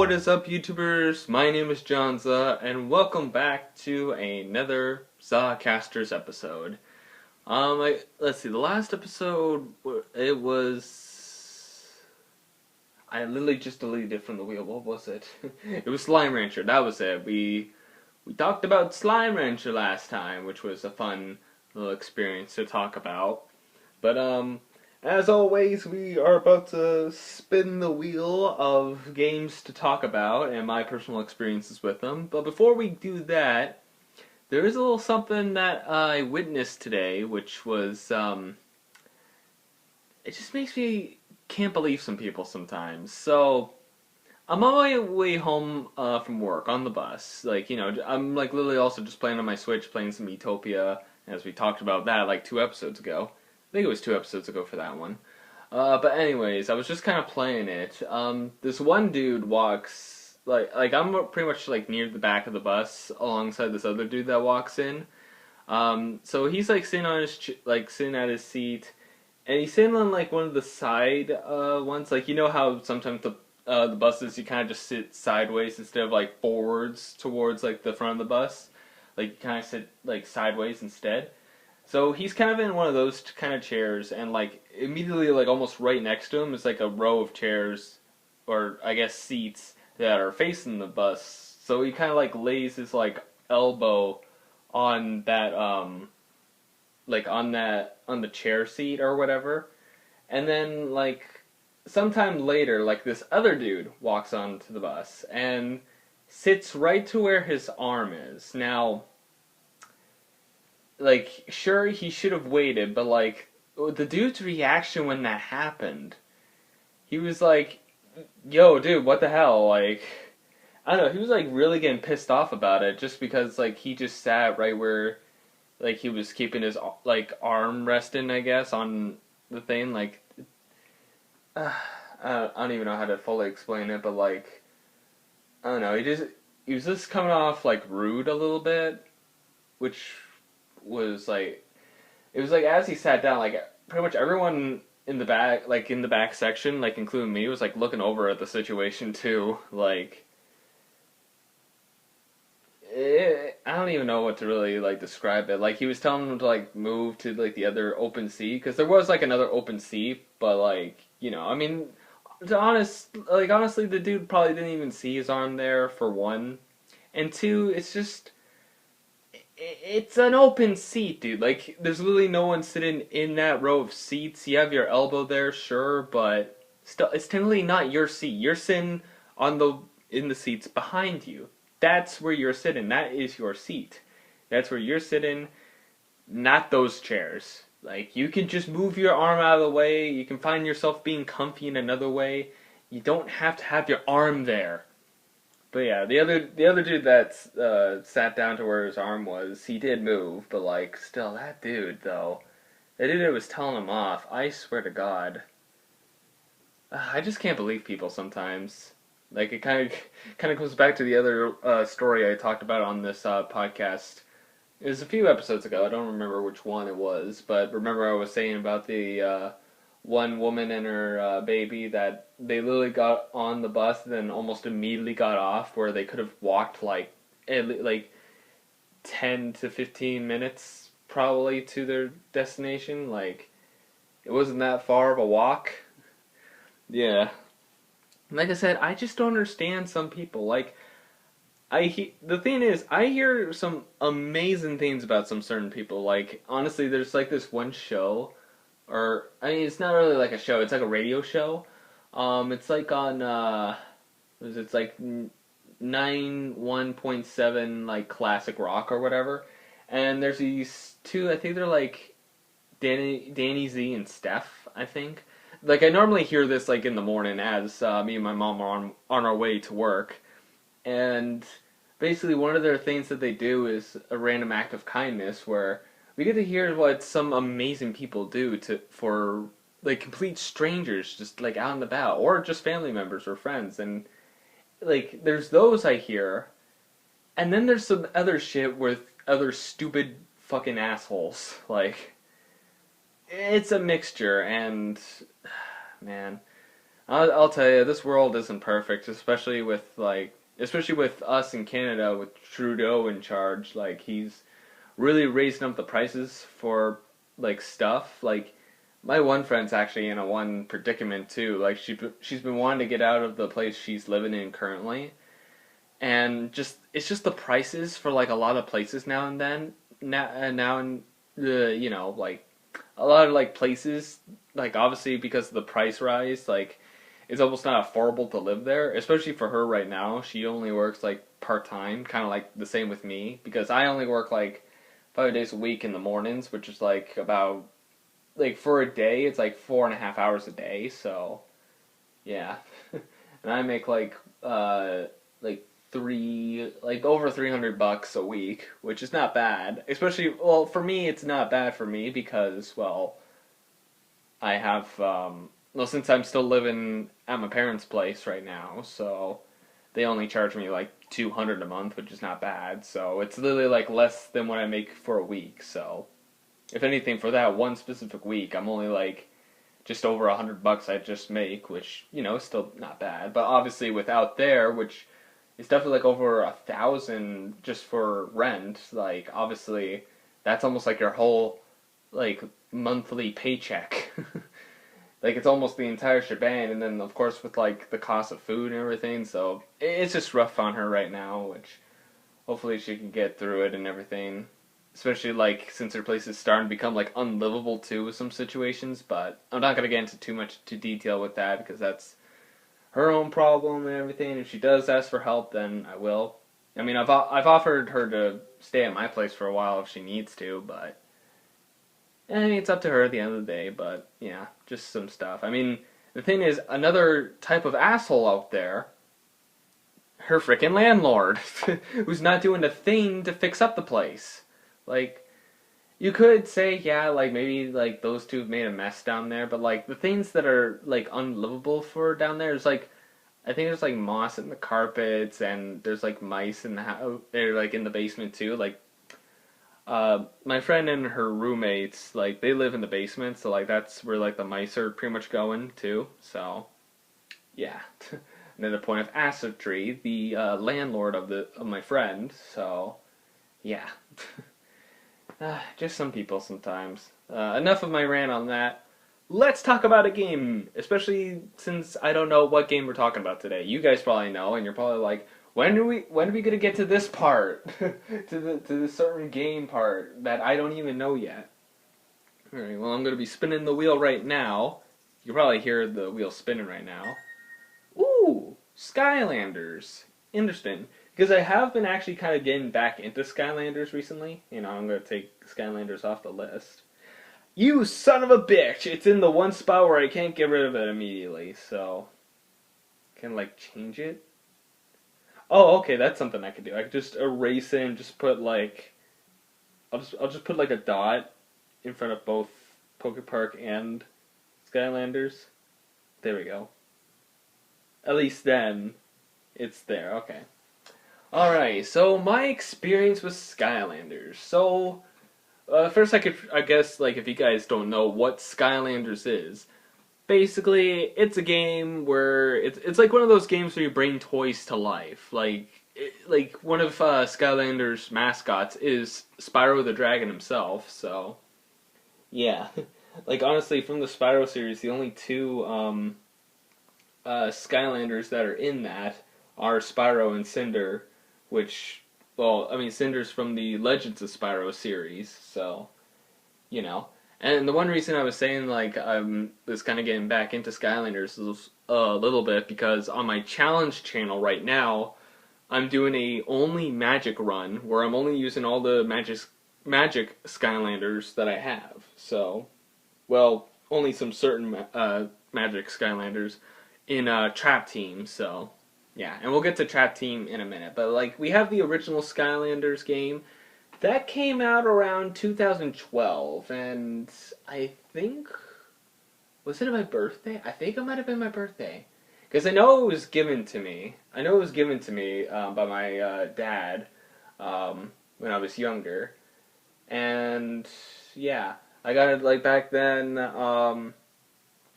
What is up, YouTubers? My name is Johnza, and welcome back to another Zawcasters episode. Let's see, the last episode, it was... I literally just deleted it from the wheel. What was it? It was Slime Rancher, that was it. We talked about Slime Rancher last time, which was a fun little experience to talk about. But, as always, we are about to spin the wheel of games to talk about and my personal experiences with them. But before we do that, there is a little something that I witnessed today, which was, it just makes me can't believe some people sometimes. So, I'm on my way home from work on the bus. I'm literally also just playing on my Switch, playing some Utopia, as we talked about that like 2 episodes ago. I think it was 2 episodes ago for that one. But anyways, I was just kind of playing it. This one dude walks, I'm pretty much like near the back of the bus alongside this other dude that walks in. So he's like sitting on his, sitting at his seat, and he's sitting on like one of the side ones. Like, you know how sometimes the buses, you kind of just sit sideways instead of like forwards towards like the front of the bus. Like you kind of sit like sideways instead. So he's kind of in one of those kind of chairs, and like immediately, like almost right next to him is like a row of chairs, or I guess seats that are facing the bus. So he kind of like lays his like elbow on that on the chair seat or whatever, and then like sometime later, like this other dude walks onto the bus and sits right to where his arm is. Now, like, sure, he should have waited, but, like, the dude's reaction when that happened, he was like, yo, dude, what the hell, like, I don't know, he was, like, really getting pissed off about it, just because, like, he just sat right where, like, he was keeping his, like, arm resting, I guess, on the thing, like, I don't even know how to fully explain it, but, like, I don't know, he was just coming off, like, rude a little bit, which was like, it was like as he sat down, like pretty much everyone in the back section, like including me, was like looking over at the situation too. Like, I don't even know what to really like describe it. Like, he was telling them to like move to like the other open seat, because there was like another open seat, but like, you know, I mean, honestly, the dude probably didn't even see his arm there, for one, and two, it's an open seat, dude. Like, there's literally no one sitting in that row of seats. You have your elbow there, sure, but still, it's technically not your seat. You're sitting in the seats behind you. That's where you're sitting. That is your seat. That's where you're sitting, not those chairs. Like, you can just move your arm out of the way. You can find yourself being comfy in another way. You don't have to have your arm there. But yeah, the other dude that sat down to where his arm was, he did move, but like still, that dude though, that dude that was telling him off, I swear to God, I just can't believe people sometimes. Like, it kind of goes back to the other story I talked about on this podcast. It was a few episodes ago. I don't remember which one it was, but remember I was saying about the one woman and her baby that they literally got on the bus and then almost immediately got off, where they could have walked like 10 to 15 minutes probably to their destination. Like, it wasn't that far of a walk. Yeah. Like I said, I just don't understand some people. Like, the thing is, I hear some amazing things about some certain people. Like, honestly, there's like this one show, or I mean, it's not really like a show. It's like a radio show. It's like on it's like 91.7 like classic rock or whatever. And there's these two. I think they're like Danny Z and Steph, I think. Like, I normally hear this like in the morning as me and my mom are on our way to work, and basically one of their things that they do is a random act of kindness, where we get to hear what some amazing people do for like complete strangers, just like out and about, or just family members or friends. And like, there's those I hear, and then there's some other shit with other stupid fucking assholes. Like, it's a mixture, and man, I'll tell you, this world isn't perfect, especially with us in Canada with Trudeau in charge. Like he's really raising up the prices for like stuff. Like my one friend's actually in a one predicament too. Like she's been wanting to get out of the place she's living in currently, and just it's just the prices for like a lot of places now and then now and like a lot of like places like obviously because of the price rise like it's almost not affordable to live there, especially for her right now. She only works like part time, kind of like the same with me because I only work like 5 days a week in the mornings, which is like about like for a day it's like 4.5 hours a day. So yeah, and I make like three like over $300 a week, which is not bad. Especially well for me, it's not bad for me because well I have well since I'm still living at my parents' place right now, so they only charge me like 200 a month, which is not bad. So it's literally like less than what I make for a week. So if anything, for that one specific week, I'm only like just over $100 I just make, which is still not bad. But obviously, without there, which is definitely like over 1,000 just for rent. Like obviously, that's almost like your whole like monthly paycheck. Like it's almost the entire shebang, and then of course with like the cost of food and everything. So it's just rough on her right now, which hopefully she can get through it and everything. Especially like since her place is starting to become like unlivable too with some situations, but I'm not gonna get into too much to detail with that because that's her own problem and everything. If she does ask for help, then I will. I mean, I've offered her to stay at my place for a while if she needs to, but it's up to her at the end of the day. But yeah, just some stuff. I mean, the thing is, another type of asshole out there, her freaking landlord, who's not doing a thing to fix up the place. Like, you could say, yeah, like maybe like those two have made a mess down there, but like the things that are like unlivable for down there is like I think there's like moss in the carpets and there's like mice in the house. They're like in the basement too. Like my friend and her roommates like they live in the basement, so like that's where like the mice are pretty much going too. So yeah. Another point of asymmetry, the landlord of my friend. So yeah. Just some people sometimes. Enough of my rant on that. Let's talk about a game, especially since I don't know what game we're talking about today. You guys probably know, and you're probably like, when are we gonna get to this part, to the certain game part that I don't even know yet? All right, well I'm gonna be spinning the wheel right now. You can probably hear the wheel spinning right now. Ooh, Skylanders. Interesting. Because I have been actually kind of getting back into Skylanders recently. I'm going to take Skylanders off the list. You son of a bitch! It's in the one spot where I can't get rid of it immediately, so... Can, like, change it? Oh, okay, that's something I could do. I could just erase it and just put, like... I'll just put, like, a dot in front of both Poke Park and Skylanders. There we go. At least then, it's there. Okay. Alright, so my experience with Skylanders. So, first I guess, like, if you guys don't know what Skylanders is, basically, it's a game where, it's like one of those games where you bring toys to life. Like one of Skylanders' mascots is Spyro the Dragon himself, so, yeah. Like, honestly, from the Spyro series, the only two, Skylanders that are in that are Spyro and Cinder, which, well, I mean, Cinder's from the Legends of Spyro series, so, And the one reason I was saying, like, I was kind of getting back into Skylanders is a little bit because on my challenge channel right now, I'm doing a only magic run where I'm only using all the magic Skylanders that I have. So, well, only some certain magic Skylanders in Trap Team, so... Yeah, and we'll get to Trap Team in a minute, but like we have the original Skylanders game that came out around 2012, and I think was it my birthday? I think it might have been my birthday because I know it was given to me. I know it was given to me by my dad when I was younger, and yeah, I got it like back then. And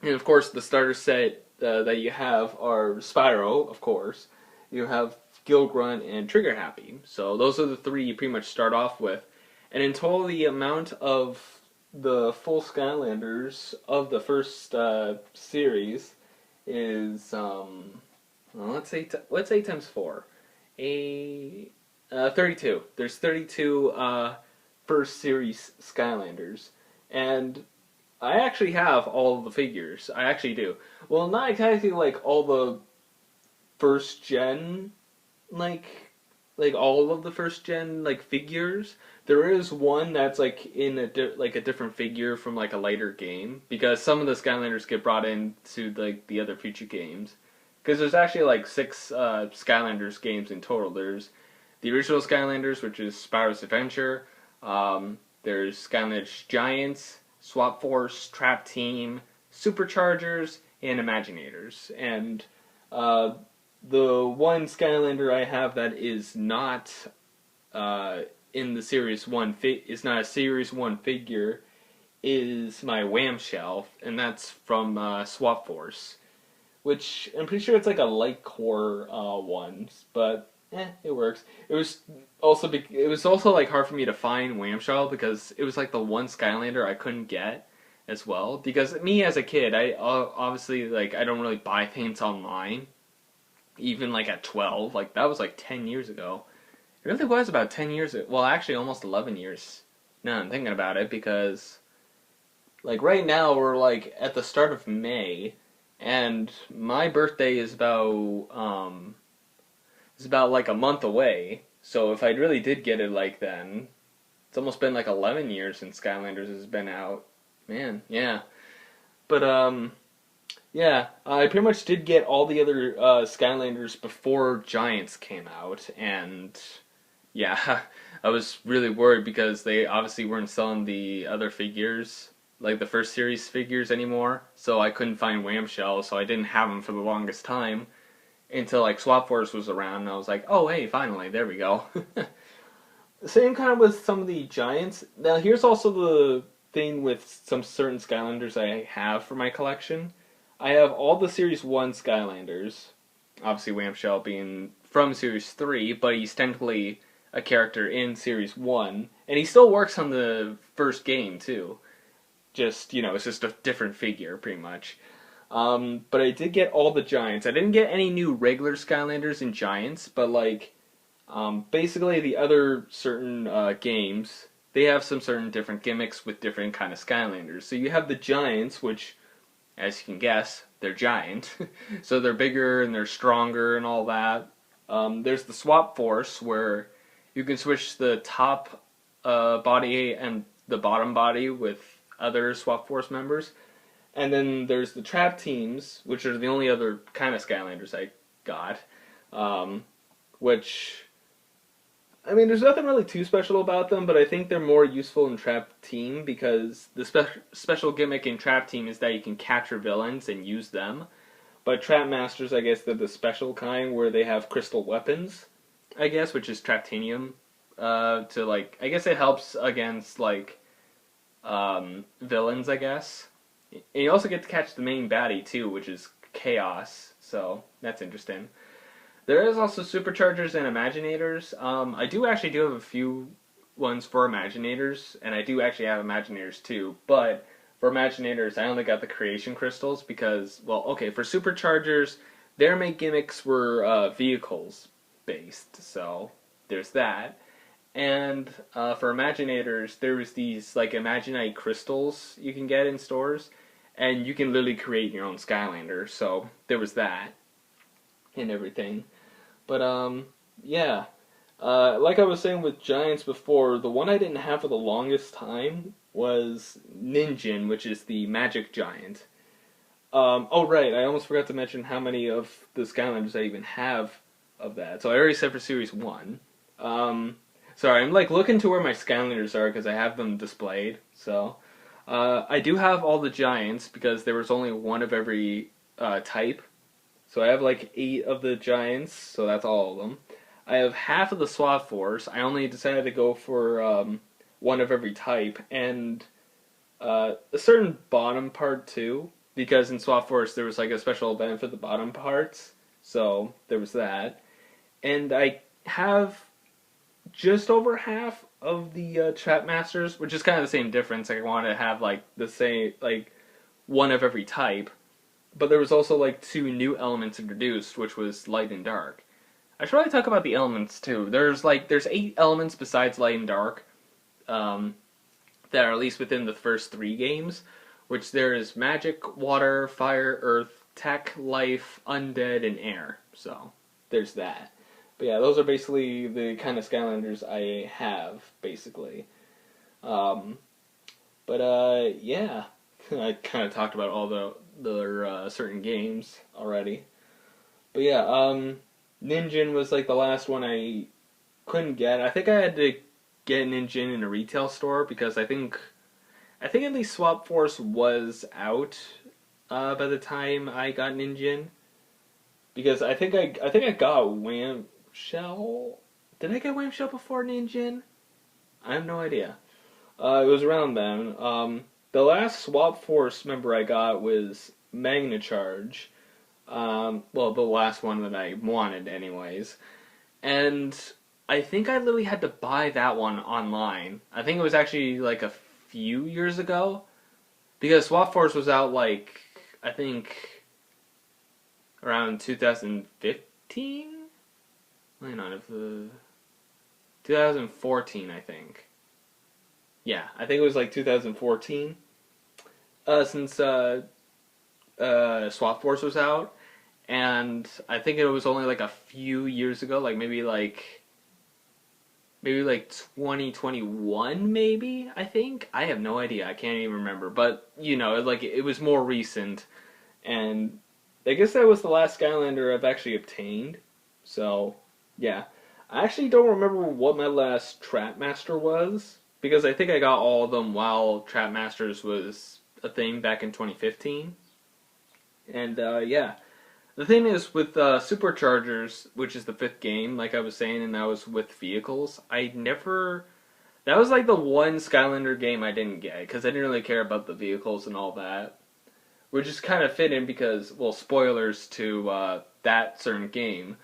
of course, the starter set that you have are Spyro, of course. You have Gilgrunt and Trigger Happy. So those are the three you pretty much start off with. And in total, the amount of the full Skylanders of the first series is well, let's say times four, 32. There's 32 first series Skylanders, and I actually have all of the figures. I actually do. Well, not exactly like all the first gen, like all of the first gen like figures. There is one that's like in like a different figure from like a later game because some of the Skylanders get brought into like the other future games. Because there's actually like six Skylanders games in total. There's the original Skylanders, which is Spyro's Adventure. There's Skylanders Giants, Swap Force, Trap Team, Superchargers, and Imaginators. And the one Skylander I have that is not in the Series 1 is not a Series 1 figure is my Wham Shell, and that's from Swap Force, which I'm pretty sure it's like a light core one, but it works. It was also like hard for me to find Wham Shell because it was like the one Skylander I couldn't get as well. Because me as a kid, I obviously like I don't really buy things online. Even like at 12, like that was like 10 years ago. It really was about 10 years. Well, actually, almost 11 years. Now I'm thinking about it because, like right now we're like at the start of May, and my birthday is about like a month away. So if I really did get it like then, it's almost been like 11 years since Skylanders has been out. Man, yeah. But yeah, I pretty much did get all the other Skylanders before Giants came out, and yeah, I was really worried because they obviously weren't selling the other figures, like the first series figures anymore, so I couldn't find Wham Shell, so I didn't have them for the longest time until like Swap Force was around, and I was like, oh hey, finally, there we go. Same kind of with some of the Giants. Now here's also the thing with some certain Skylanders I have for my collection. I have all the Series 1 Skylanders, obviously Wham Shell being from Series 3, but he's technically a character in Series 1, and he still works on the first game too. Just, it's just a different figure, pretty much. But I did get all the Giants. I didn't get any new regular Skylanders and Giants, but like, basically the other certain games, they have some certain different gimmicks with different kind of Skylanders. So you have the Giants, which, as you can guess, they're giant. So they're bigger and they're stronger and all that. There's the Swap Force, where you can switch the top body and the bottom body with other Swap Force members. And then there's the Trap Teams, which are the only other kind of Skylanders I got. Which, I mean, there's nothing really too special about them, but I think they're more useful in Trap Team because the special gimmick in Trap Team is that you can capture villains and use them. But Trap Masters, I guess, they're the special kind where they have crystal weapons, I guess, which is Traptinium. To like, I guess it helps against like villains, I guess. And you also get to catch the main baddie too, which is Chaos. So that's interesting. There is also Superchargers and Imaginators. I do have a few ones for Imaginators, and I do actually have Imaginators too, but for Imaginators, I only got the Creation Crystals because, well, okay, for Superchargers, their main gimmicks were vehicles based, so there's that. And for Imaginators, there was these, like, Imaginite crystals you can get in stores, and you can literally create your own Skylander, so there was that and everything. But, yeah. Like I was saying with Giants before, the one I didn't have for the longest time was Ninjin, which is the Magic Giant. Oh, right, I almost forgot to mention how many of the Skylanders I even have of that. So I already said for Series 1. Sorry, I'm like looking to where my Skylanders are because I have them displayed. So, I do have all the Giants because there was only one of every type. So I have like 8 of the Giants, so that's all of them. I have half of the Swap Force. I only decided to go for one of every type, and a certain bottom part too. because in Swap Force there was like a special event for the bottom parts, so there was that. And I have just over half of the Trap Masters, which is kind of the same difference. Like, I wanted to have like the same, like one of every type, but there was also like two new elements introduced, which was light and dark. I should probably talk about the elements too. There's 8 elements besides light and dark, that are at least within the first 3 games, which there is magic, water, fire, earth, tech, life, undead, and air. So there's that. But yeah, those are basically the kind of Skylanders I have, basically. Yeah, I kind of talked about all the certain games already. But yeah, Ninjin was like the last one I couldn't get. I think I had to get Ninjin in a retail store because I think at least Swap Force was out by the time I got Ninjin. Because I think I got Wham Shell. Did I get Wham Shell before Ninjin? I have no idea. It was around then. The last Swap Force member I got was Magna Charge. Well, the last one that I wanted, anyways. And I think I literally had to buy that one online. I think it was actually like a few years ago. Because Swap Force was out like, I think, around 2015? Wait, not if the 2014, I think. Yeah, I think it was like 2014. Since Swap Force was out, and I think it was only like a few years ago, like maybe like 2021, maybe. I think I have no idea. I can't even remember, but you know, like it was more recent, and I guess that was the last Skylander I've actually obtained. So yeah, I actually don't remember what my last Trap Master was because I think I got all of them while Trap Masters was a thing back in 2015. And yeah, the thing is with Superchargers, which is the 5th game, like I was saying, and that was with vehicles. That was like the one Skylander game I didn't get because I didn't really care about the vehicles and all that, which is kind of fitting because, well, spoilers to that certain game.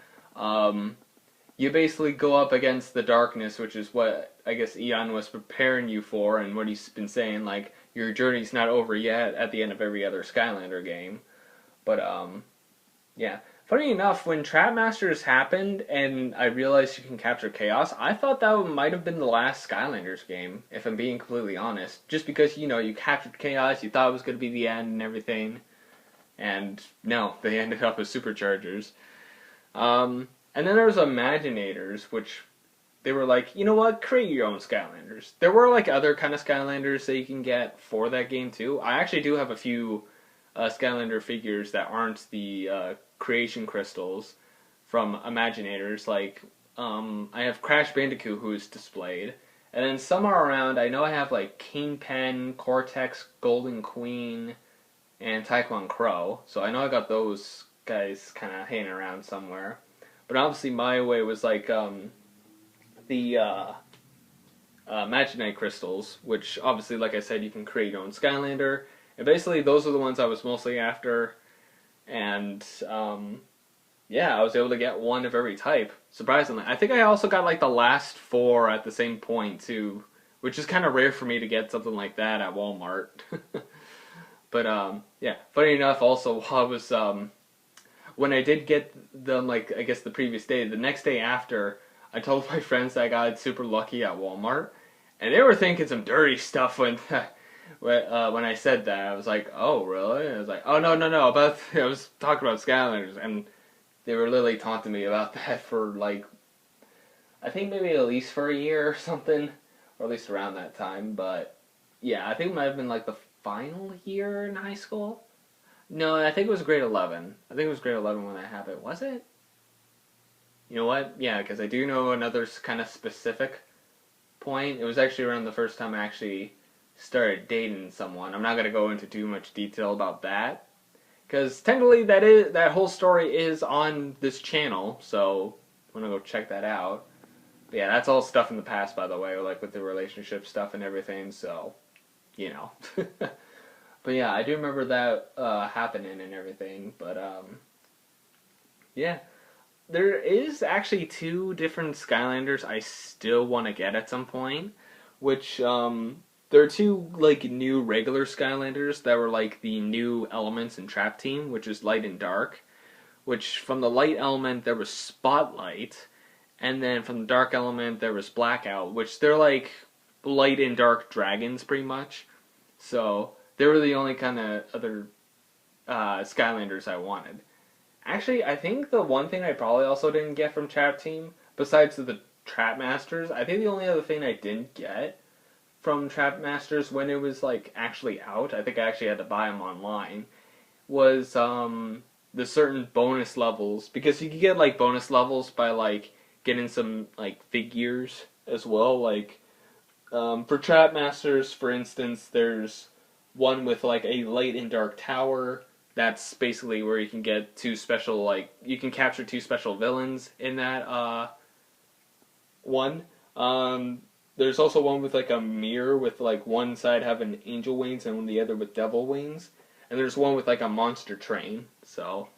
You basically go up against the darkness, which is what I guess Eon was preparing you for, and what he's been saying, like, your journey's not over yet at the end of every other Skylander game. But, yeah. Funny enough, when Trap Masters happened and I realized you can capture chaos, I thought that might have been the last Skylanders game, if I'm being completely honest. Just because, you know, you captured chaos, you thought it was going to be the end and everything. And no, they ended up as Superchargers. And then there was Imaginators, which they were like, you know what, create your own Skylanders. There were like other kind of Skylanders that you can get for that game too. I actually do have a few Skylander figures that aren't the creation crystals from Imaginators. Like, I have Crash Bandicoot, who is displayed. And then some are around. I know I have like Kingpin, Cortex, Golden Queen, and Taekwon Crow. So I know I got those guys kind of hanging around somewhere. But obviously my way was like the Imaginite crystals, which obviously, like I said, you can create your own Skylander. And basically those are the ones I was mostly after. And yeah, I was able to get one of every type, surprisingly. I think I also got like the last 4 at the same point too, which is kind of rare for me to get something like that at Walmart. But yeah, funny enough, also while I was when I did get them, like I guess the previous day, the next day after, I told my friends that I got super lucky at Walmart, and they were thinking some dirty stuff when I said that. I was like, oh really? And I was like, oh no, I was talking about Skylanders, and they were literally taunting me about that for like, I think maybe at least for a year or something, or at least around that time. But yeah, I think it might have been like the final year in high school. No, I think it was grade 11. I think it was grade 11 when that happened. Was it? You know what? Yeah, because I do know another kind of specific point. It was actually around the first time I actually started dating someone. I'm not going to go into too much detail about that, because technically that whole story is on this channel, so I'm going to go check that out. But yeah, that's all stuff in the past, by the way, like with the relationship stuff and everything, so, you know. But yeah, I do remember that happening and everything. But yeah, there is actually two different Skylanders I still want to get at some point, which there are two like new regular Skylanders that were like the new elements in Trap Team, which is Light and Dark. Which from the light element there was Spotlight, and then from the dark element there was Blackout, which they're like light and dark dragons pretty much. So they were the only kind of other Skylanders I wanted. Actually, I think the one thing I probably also didn't get from Trap Team, besides the Trap Masters, I think the only other thing I didn't get from Trap Masters when it was like actually out, I think I actually had to buy them online, was the certain bonus levels, because you can get like bonus levels by like getting some like figures as well. Like for Trap Masters, for instance, there's one with like a light and dark tower. That's basically where you can get two special, like you can capture two special villains in that one. There's also one with like a mirror with like one side having angel wings and the other with devil wings. And there's one with like a monster train. So,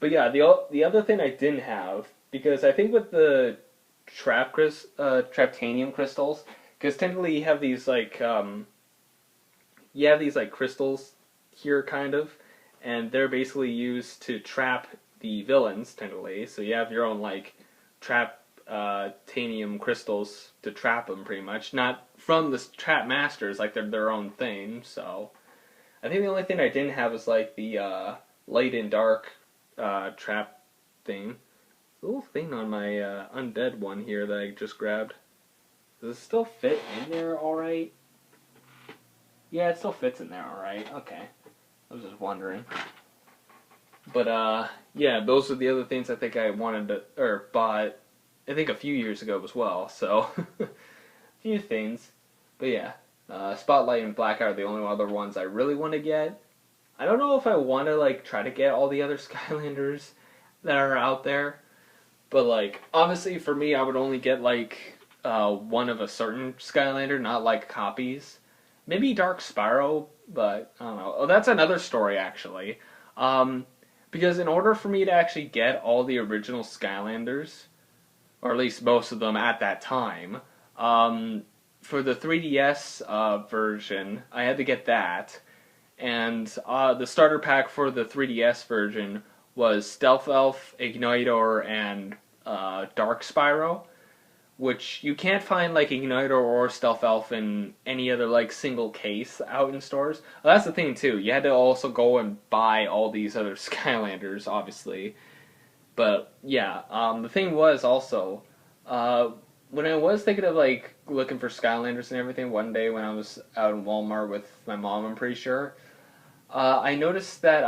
but yeah, the other thing I didn't have, because I think with the Traptanium crystals, because technically you have these like crystals here kind of, and they're basically used to trap the villains technically. So you have your own like Traptanium crystals to trap them pretty much, not from the Trap Masters, like they're their own thing. So I think the only thing I didn't have was like the light and dark trap thing. A little thing on my undead one here that I just grabbed. Does it still fit in there alright? Yeah, it still fits in there alright. Okay. I was just wondering. But yeah, those are the other things I think I wanted to, or bought, I think a few years ago as well. So, a few things. But yeah. Spotlight and Blackout are the only other ones I really want to get. I don't know if I want to like try to get all the other Skylanders that are out there, but like obviously for me, I would only get like one of a certain Skylander, not like copies. Maybe Dark Spyro, but I don't know. Oh, that's another story actually. Because in order for me to actually get all the original Skylanders, or at least most of them at that time, for the 3DS version, I had to get that, and the starter pack for the 3DS version was Stealth Elf, Igniter, and Dark Spyro, which you can't find like Igniter or Stealth Elf in any other like single case out in stores. Well, that's the thing too. You had to also go and buy all these other Skylanders, obviously. But yeah, the thing was also. When I was thinking of like looking for Skylanders and everything one day when I was out in Walmart with my mom, I'm pretty sure, I noticed that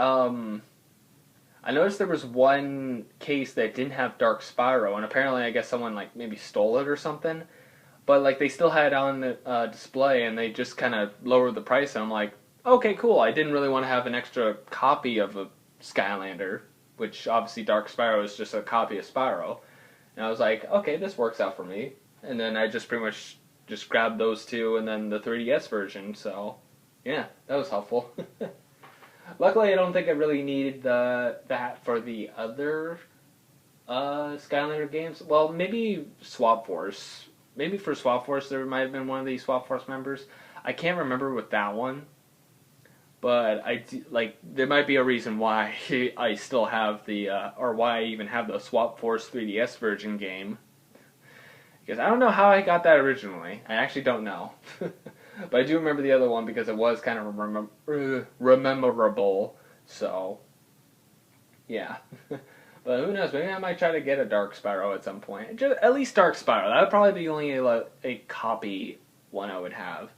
there was one case that didn't have Dark Spyro, and apparently I guess someone like maybe stole it or something. But like they still had it on the display, and they just kind of lowered the price. And I'm like, okay, cool. I didn't really want to have an extra copy of a Skylander, which obviously Dark Spyro is just a copy of Spyro. And I was like, okay, this works out for me. And then I just pretty much just grabbed those two and then the 3DS version. So, yeah, that was helpful. Luckily, I don't think I really needed that for the other Skylander games. Well, maybe Swap Force. Maybe for Swap Force, there might have been one of these Swap Force members. I can't remember with that one. But there might be a reason why I still have or why I even have the Swap Force 3DS version game. Because I don't know how I got that originally. I actually don't know. But I do remember the other one because it was kind of rememberable. So, yeah. But who knows? Maybe I might try to get a Dark Spyro at some point. Just, at least Dark Spyro. That would probably be only a copy one I would have.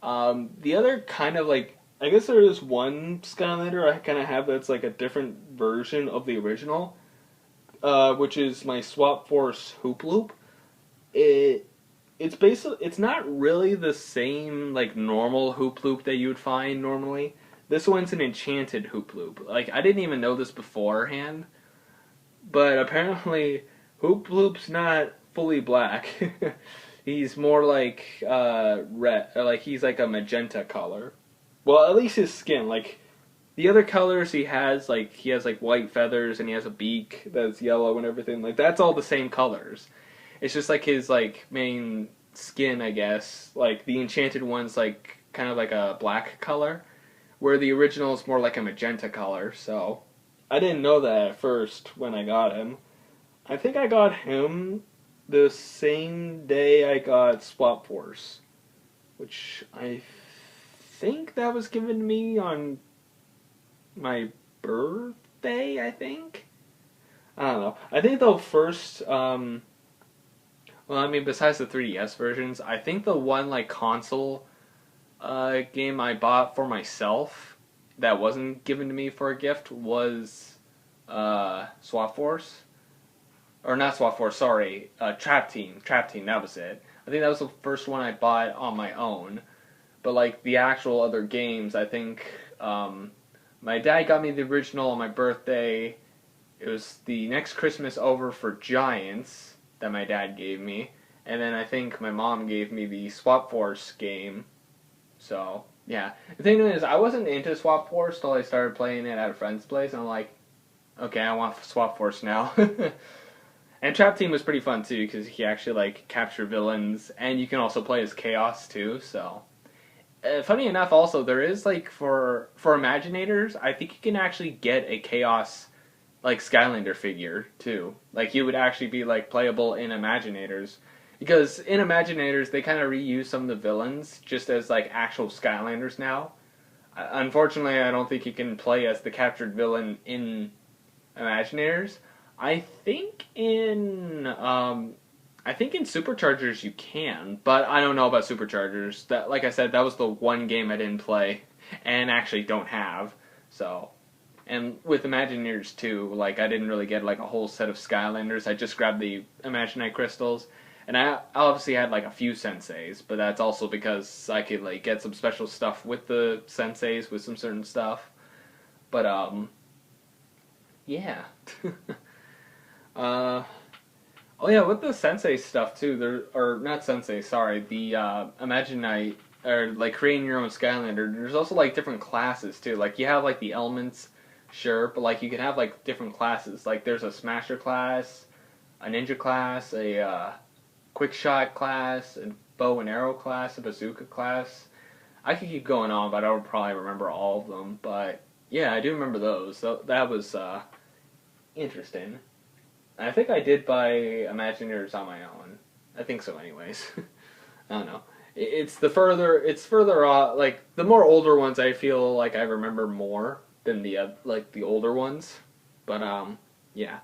The other kind of like, I guess there is one Skylander I kind of have that's like a different version of the original, which is my Swap Force Hoop Loop. It's not really the same like normal Hoop Loop that you would find normally. This one's an enchanted Hoop Loop. Like I didn't even know this beforehand, but apparently Hoop Loop's not fully black. He's more like red, or like he's like a magenta color. Well, at least his skin. Like the other colors he has like white feathers and he has a beak that's yellow and everything. Like that's all the same colors. It's just like his like main skin, I guess. Like the enchanted one's like kind of like a black color, where the original is more like a magenta color. So I didn't know that at first when I got him. I think I got him the same day I got Swap Force, which I think that was given to me on my birthday, I think? I don't know. I think the first, well, I mean, besides the 3DS versions, I think the one, like, console game I bought for myself that wasn't given to me for a gift was Swap Force. Or not Swap Force, sorry. Trap Team. Trap Team, that was it. I think that was the first one I bought on my own. But, like, the actual other games, I think, my dad got me the original on my birthday. It was the next Christmas over for Giants that my dad gave me. And then I think my mom gave me the Swap Force game. So, yeah. The thing is, I wasn't into Swap Force till I started playing it at a friend's place. And I'm like, okay, I want Swap Force now. And Trap Team was pretty fun too, because you actually like capture villains. And you can also play as Chaos too, so... funny enough, also, there is, like, for Imaginators, I think you can actually get a Chaos, like, Skylander figure, too. Like, he would actually be, like, playable in Imaginators. Because in Imaginators, they kind of reuse some of the villains just as, like, actual Skylanders now. Unfortunately, I don't think you can play as the captured villain in Imaginators. I think in Superchargers you can, but I don't know about Superchargers. That, like I said, that was the one game I didn't play and actually don't have. So, and with Imagineers too, like I didn't really get like a whole set of Skylanders. I just grabbed the Imaginite crystals, and I obviously had like a few senseis, but that's also because I could like get some special stuff with the senseis with some certain stuff. But yeah. Oh yeah, with the Sensei stuff too, or not Sensei, sorry, the Imaginite, or like creating your own Skylander, there's also like different classes too. Like you have like the elements, sure, but like you can have like different classes. Like there's a Smasher class, a Ninja class, a Quick Shot class, a Bow and Arrow class, a Bazooka class. I could keep going on, but I don't probably remember all of them. But yeah, I do remember those. So that was interesting. I think I did buy Imagineers on my own. I think so, anyways. I don't know. It's further off. Like the more older ones, I feel like I remember more than the older ones. But yeah.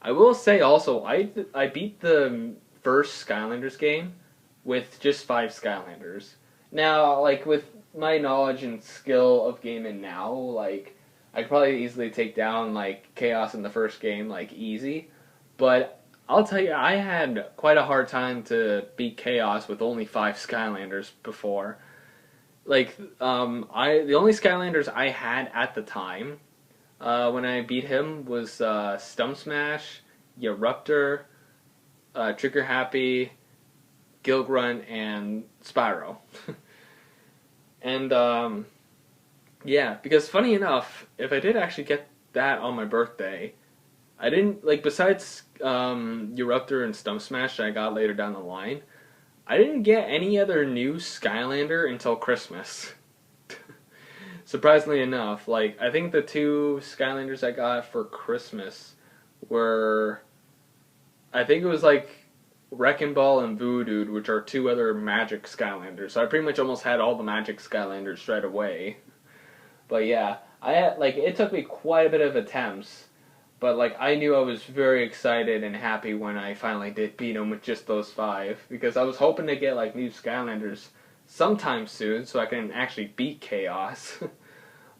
I will say also, I beat the first Skylanders game with just 5 Skylanders. Now, like with my knowledge and skill of gaming now, like I could probably easily take down like Chaos in the first game, like easy. But I'll tell you, I had quite a hard time to beat Chaos with only 5 Skylanders before. Like, the only Skylanders I had at the time when I beat him was Stump Smash, Eruptor, Trigger Happy, Gilgrunt, and Spyro. And yeah, because funny enough, if I did actually get that on my birthday, I didn't, like, besides Eruptor and Stump Smash that I got later down the line, I didn't get any other new Skylander until Christmas. Surprisingly enough, like, I think the 2 Skylanders I got for Christmas were, I think it was, like, Wrecking Ball and Voodoo, which are 2 other Magic Skylanders. So I pretty much almost had all the Magic Skylanders right away. But yeah, it took me quite a bit of attempts. But, like, I knew I was very excited and happy when I finally did beat him with just those 5. Because I was hoping to get, like, new Skylanders sometime soon so I can actually beat Chaos.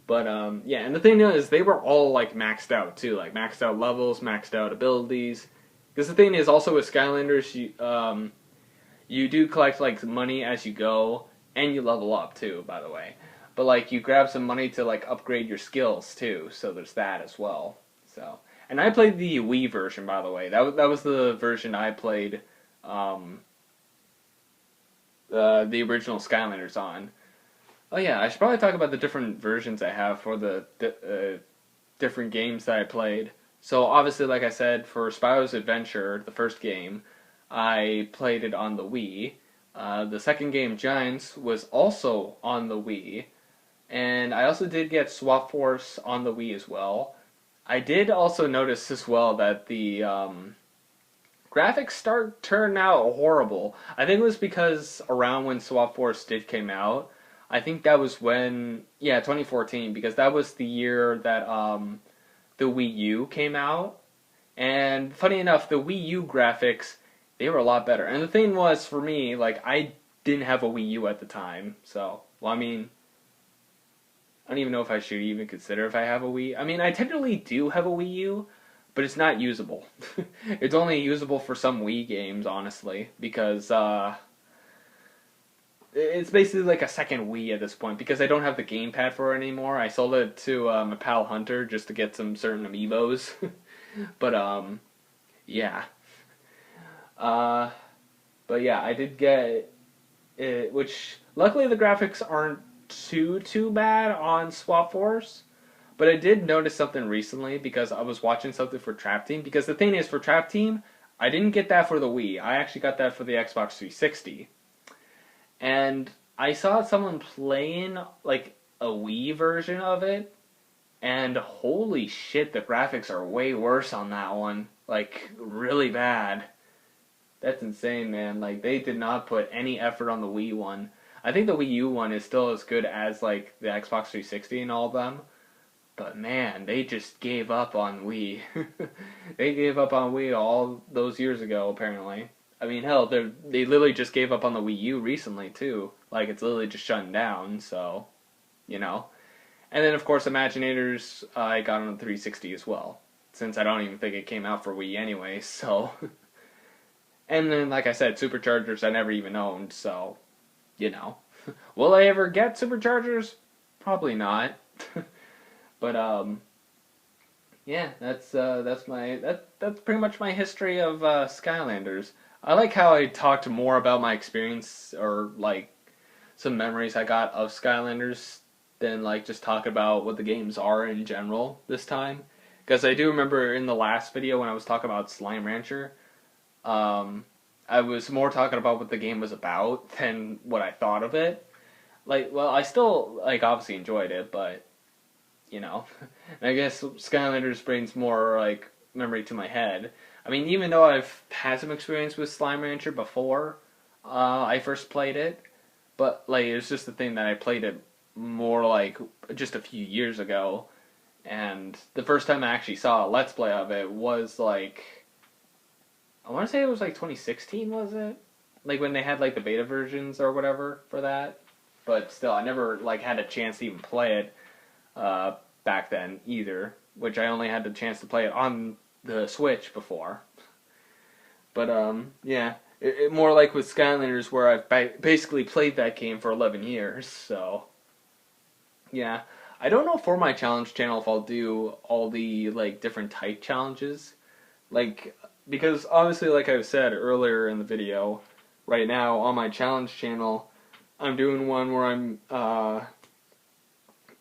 But, yeah, and the thing is, they were all, like, maxed out, too. Like, maxed out levels, maxed out abilities. Because the thing is, also with Skylanders, you do collect, like, money as you go, and you level up, too, by the way. But, like, you grab some money to, like, upgrade your skills, too. So there's that as well. So, and I played the Wii version, by the way. That was the version I played the original Skylanders on. Oh yeah, I should probably talk about the different versions I have for the different games that I played. So obviously, like I said, for Spyro's Adventure, the first game, I played it on the Wii. The second game, Giants, was also on the Wii, and I also did get Swap Force on the Wii as well. I did also notice as well that the graphics turned out horrible. I think it was because around when Swap Force did came out, I think that was when 2014, because that was the year that the Wii U came out. And funny enough, the Wii U graphics, they were a lot better. And the thing was, for me, like, I didn't have a Wii U at the time, so, well, I mean, I don't even know if I should even consider if I have a Wii. I mean, I technically do have a Wii U, but it's not usable. It's only usable for some Wii games, honestly, because it's basically like a second Wii at this point, because I don't have the gamepad for it anymore. I sold it to my pal Hunter just to get some certain amiibos. But yeah. Uh, but yeah, I did get it, which luckily the graphics aren't too bad on Swap Force. But I did notice something recently because I was watching something for Trap Team. Because the thing is, for Trap Team, I didn't get that for the Wii. I actually got that for the Xbox 360. And I saw someone playing like a Wii version of it, and holy shit, the graphics are way worse on that one. Like, really bad. That's insane, man. Like, they did not put any effort on the Wii one. I think the Wii U one is still as good as, like, the Xbox 360 and all of them. But, man, they just gave up on Wii. They gave up on Wii all those years ago, apparently. I mean, hell, they literally just gave up on the Wii U recently, too. Like, it's literally just shutting down, so, you know. And then, of course, Imaginators, I got on the 360 as well. Since I don't even think it came out for Wii anyway, so... And then, like I said, Superchargers I never even owned, so, you know. Will I ever get Superchargers? Probably not. But, yeah, that's pretty much my history of Skylanders. I like how I talked more about my experience, or, like, some memories I got of Skylanders, than, like, just talk about what the games are in general this time. Because I do remember in the last video when I was talking about Slime Rancher, I was more talking about what the game was about than what I thought of it. Like, well, I still, like, obviously enjoyed it, but, you know. And I guess Skylanders brings more, like, memory to my head. I mean, even though I've had some experience with Slime Rancher before I first played it, but, like, it was just the thing that I played it more, like, just a few years ago. And the first time I actually saw a Let's Play of it was, like, I want to say it was, like, 2016, was it? Like, when they had, like, the beta versions or whatever for that. But still, I never, like, had a chance to even play it back then either. Which I only had the chance to play it on the Switch before. But, yeah. It more like with Skylanders, where I've basically played that game for 11 years, so... Yeah. I don't know for my challenge channel if I'll do all the, like, different type challenges. Like, because obviously, like I said earlier in the video, right now on my challenge channel, I'm doing one where I'm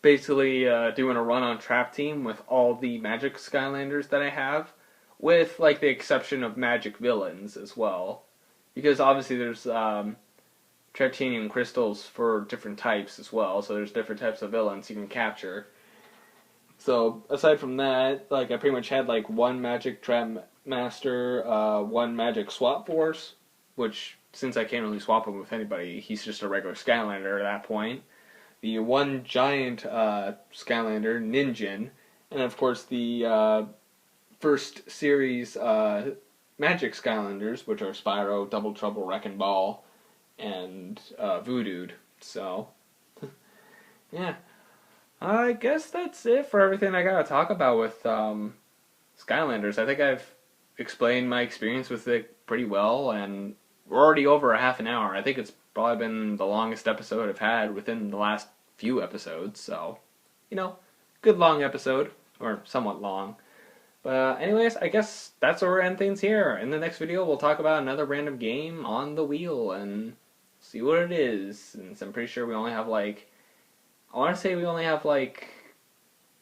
basically doing a run on Trap Team with all the Magic Skylanders that I have, with, like, the exception of Magic Villains as well. Because obviously there's Tritanium crystals for different types as well, so there's different types of villains you can capture. So, aside from that, like, I pretty much had, like, one Magic Trap Master, one Magic Swap Force, which, since I can't really swap him with anybody, he's just a regular Skylander at that point. The one giant Skylander, Ninjin, and of course the first series Magic Skylanders, which are Spyro, Double Trouble, Wrecking Ball, and Voodooed. So, yeah. I guess that's it for everything I gotta talk about with Skylanders. I think I've explained my experience with it pretty well, and we're already over a half an hour. I think it's probably been the longest episode I've had within the last few episodes, so, you know, good long episode, or somewhat long. But anyways, I guess that's where we're end things here. In the next video, we'll talk about another random game on the wheel, and see what it is. And I'm pretty sure we only have, like, I want to say we only have like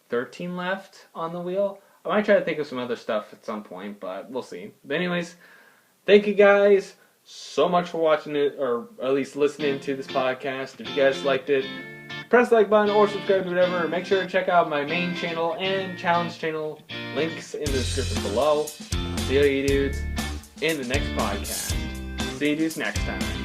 13 left on the wheel. I might try to think of some other stuff at some point, but we'll see. But anyways, thank you guys so much for watching it, or at least listening to this podcast. If you guys liked it, press the like button or subscribe to whatever. Make sure to check out my main channel and challenge channel. Links in the description below. See you dudes in the next podcast. See you dudes next time.